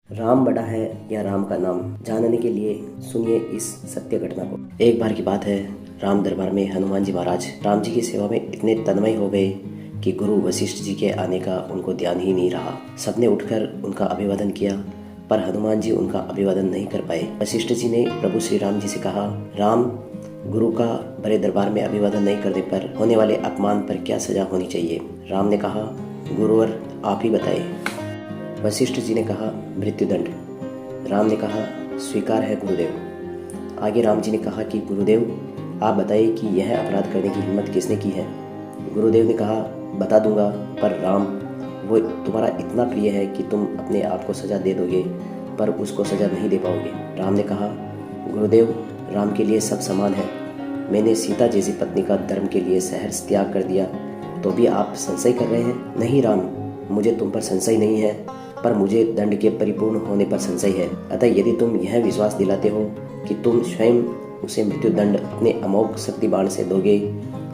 राम बड़ा है या राम का नाम, जानने के लिए सुनिए इस सत्य घटना को। एक बार की बात है, राम दरबार में हनुमान जी महाराज राम जी की सेवा में इतने तन्मय हो गए कि गुरु वशिष्ठ जी के आने का उनको ध्यान ही नहीं रहा। सबने उठकर उनका अभिवादन किया, पर हनुमान जी उनका अभिवादन नहीं कर पाए। वशिष्ठ जी ने प्रभु श्री राम जी से कहा, राम, गुरु का बड़े दरबार में अभिवादन नहीं करने पर होने वाले अपमान पर क्या सजा होनी चाहिए? राम ने कहा, गुरुवर आप ही बताए। वशिष्ठ जी ने कहा, मृत्युदंड। राम ने कहा, स्वीकार है गुरुदेव। आगे राम जी ने कहा कि गुरुदेव आप बताइए कि यह अपराध करने की हिम्मत किसने की है? गुरुदेव ने कहा, बता दूंगा, पर राम, वो तुम्हारा इतना प्रिय है कि तुम अपने आप को सजा दे दोगे पर उसको सजा नहीं दे पाओगे। राम ने कहा, गुरुदेव राम के लिए सब समान है। मैंने सीता जैसी पत्नी का धर्म के लिए शहर त्याग कर दिया तो भी आप संशय कर रहे हैं? नहीं राम, मुझे तुम पर संशय नहीं है, पर मुझे दंड के परिपूर्ण होने पर संशय है। अतः यदि तुम यह विश्वास दिलाते हो कि तुम स्वयं उसे मृत्युदंड अपने अमोघ शक्ति बाण से दोगे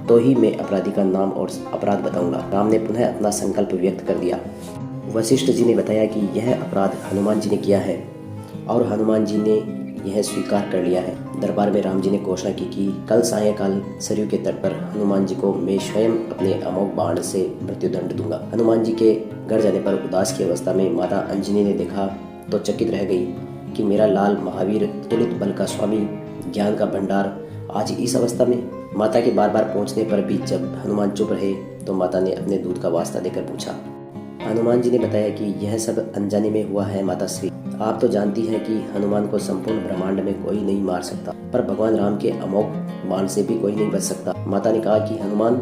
तो ही मैं अपराधी का नाम और अपराध बताऊंगा। राम ने पुनः अपना संकल्प व्यक्त कर दिया। वशिष्ठ जी ने बताया कि यह अपराध हनुमान जी ने किया है और हनुमान जी ने यह स्वीकार कर लिया है। दरबार में राम जी ने घोषणा की कि कल सायंकाल सरयू के तट पर हनुमान जी को मैं स्वयं अपने अमोघ बाण से मृत्युदंड दूंगा। हनुमान जी के घर जाने पर उदास की अवस्था में माता अंजनी ने देखा तो चकित रह गई कि मेरा लाल महावीर, तुलित बल का स्वामी, ज्ञान का भंडार आज इस अवस्था में। माता के बार बार पहुंचने पर भी जब हनुमान चुप रहे तो माता ने अपने दूध का वास्ता देकर पूछा। हनुमान जी ने बताया कि यह सब अनजाने में हुआ है माता श्री। आप तो जानती हैं कि हनुमान को संपूर्ण ब्रह्मांड में कोई नहीं मार सकता, पर भगवान राम के अमोघ बाण से भी कोई नहीं बच सकता। माता ने कहा कि हनुमान,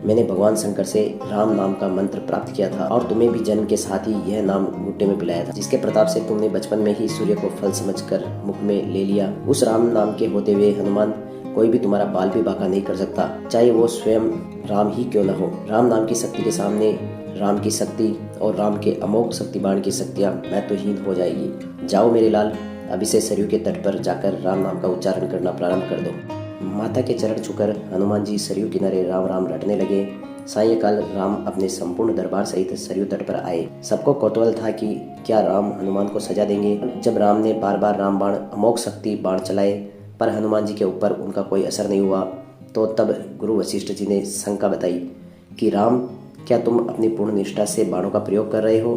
मैंने भगवान शंकर से राम नाम का मंत्र प्राप्त किया था और तुम्हें भी जन्म के साथ ही यह नाम घुट्टे में पिलाया था, जिसके प्रताप से तुमने बचपन में ही सूर्य को फल समझकर मुख में ले लिया। उस राम नाम के होते हुए हनुमान, कोई भी तुम्हारा बाल भी बांका नहीं कर सकता, चाहे वो स्वयं राम ही क्यों न हो। राम नाम की शक्ति के सामने राम की शक्ति और राम के अमोघ शक्ति बाण की शक्तियाँ महत्वहीन हो जाएगी। जाओ मेरे लाल, अभी से सरयू के तट पर जाकर राम नाम का उच्चारण करना प्रारंभ कर दो। माता के चरण छूकर हनुमान जी सरयू किनारे राम राम रटने लगे। सायंकाल राम अपने संपूर्ण दरबार सहित सरयू तट पर आए। सबको कौतूहल था कि क्या राम हनुमान को सजा देंगे। जब राम ने बार बार राम बाण, अमोघ शक्ति बाण चलाए पर हनुमान जी के ऊपर उनका कोई असर नहीं हुआ, तो तब गुरु वशिष्ठ जी ने शंका बताई कि राम, क्या तुम अपनी पूर्ण निष्ठा से बाणों का प्रयोग कर रहे हो?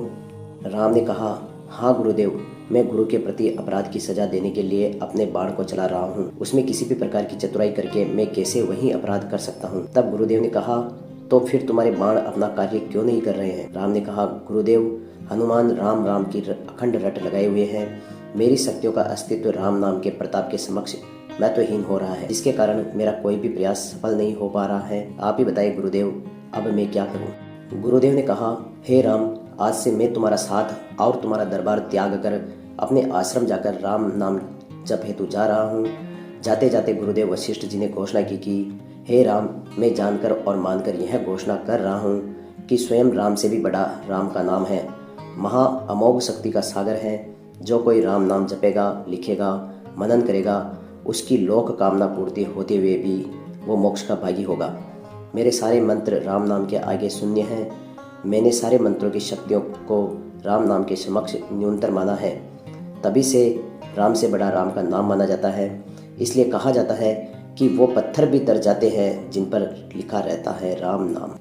राम ने कहा, हाँ गुरुदेव, मैं गुरु के प्रति अपराध की सजा देने के लिए अपने बाण को चला रहा हूँ। उसमें किसी भी प्रकार की चतुराई करके मैं कैसे वही अपराध कर सकता हूँ? तब गुरुदेव ने कहा, तो फिर तुम्हारे बाण अपना कार्य क्यों नहीं कर रहे हैं? राम ने कहा, गुरुदेव, हनुमान राम राम की अखंड रट लगाए हुए हैं। मेरी शक्तियों का अस्तित्व राम नाम के प्रताप के समक्ष महत्वहीन हो रहा है, जिसके कारण मेरा कोई भी प्रयास सफल नहीं हो पा रहा है। आप ही बताइए गुरुदेव, अब मैं क्या करूं? गुरुदेव ने कहा, हे राम, आज से मैं तुम्हारा साथ और तुम्हारा दरबार त्याग कर अपने आश्रम जाकर राम नाम जप हेतु जा रहा हूँ। जाते जाते गुरुदेव वशिष्ठ जी ने घोषणा की कि हे राम, मैं जानकर और मानकर यह घोषणा कर रहा हूँ कि स्वयं राम से भी बड़ा राम का नाम है, महा अमोघ शक्ति का सागर है। जो कोई राम नाम जपेगा, लिखेगा, मनन करेगा, उसकी लोक कामना पूर्ति होते हुए भी वो मोक्ष का भागी होगा। मेरे सारे मंत्र राम नाम के आगे शून्य हैं। मैंने सारे मंत्रों की शक्तियों को राम नाम के समक्ष न्यूनतर माना है, तभी से राम से बड़ा राम का नाम माना जाता है। इसलिए कहा जाता है कि वो पत्थर भी तर जाते हैं जिन पर लिखा रहता है राम नाम।